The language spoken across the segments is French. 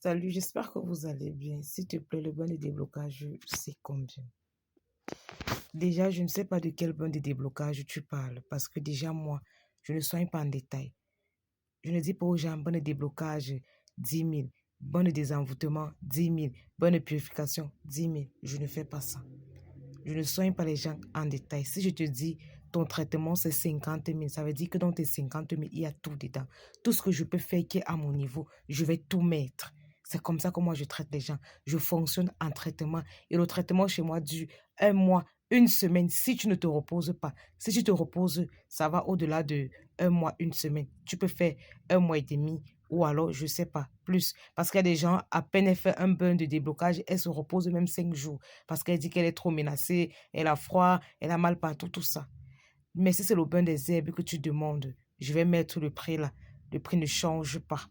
Salut, j'espère que vous allez bien. S'il te plaît, le bon de déblocage, c'est combien? Déjà, je ne sais pas de quel bon de déblocage tu parles, parce que déjà, moi, je ne soigne pas en détail. Je ne dis pas aux gens, bon de déblocage, 10 000, bon de désenvoûtement, 10 000, bonne de purification, 10 000. Je ne fais pas ça. Je ne soigne pas les gens en détail. Si je te dis, ton traitement, c'est 50 000, ça veut dire que dans tes 50 000, il y a tout dedans. Tout ce que je peux faire qui est à mon niveau, je vais tout mettre. C'est comme ça que moi, je traite les gens. Je fonctionne en traitement. Et le traitement chez moi dure 1 mois, 1 semaine, si tu ne te reposes pas. Si tu te reposes, ça va au-delà de 1 mois, 1 semaine. Tu peux faire 1 mois et demi ou alors, je ne sais pas, plus. Parce qu'il y a des gens, à peine elles font un bain de déblocage, elles se reposent même 5 jours. Parce qu'elle dit qu'elle est trop menacée, elle a froid, elle a mal partout, tout ça. Mais si c'est le bain des herbes que tu demandes, je vais mettre le prix là. Le prix ne change pas.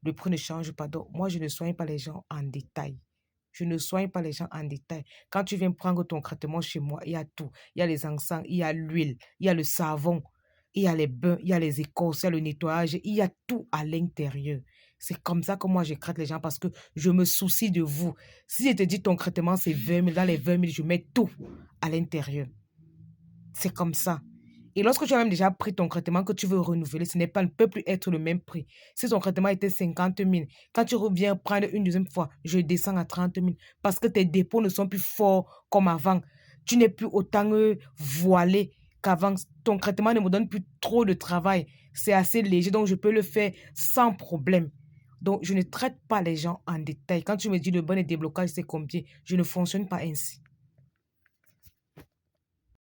Le prix ne change pas. Donc, moi, je ne soigne pas les gens en détail. Je ne soigne pas les gens en détail. Quand tu viens prendre ton traitement chez moi, il y a tout. Il y a les encens, il y a l'huile, il y a le savon, il y a les bains, il y a les écorces, il y a le nettoyage, il y a tout à l'intérieur. C'est comme ça que moi, je traite les gens parce que je me soucie de vous. Si je te dis ton traitement, c'est 20 000, dans les 20 000, je mets tout à l'intérieur. C'est comme ça. Et lorsque tu as même déjà pris ton traitement que tu veux renouveler, ce ne peut plus être le même prix. Si ton traitement était 50 000, quand tu reviens prendre une deuxième fois, je descends à 30 000 parce que tes dépôts ne sont plus forts comme avant. Tu n'es plus autant voilé qu'avant. Ton traitement ne me donne plus trop de travail. C'est assez léger, donc je peux le faire sans problème. Donc, je ne traite pas les gens en détail. Quand tu me dis le bon déblocage, c'est combien? Je ne fonctionne pas ainsi.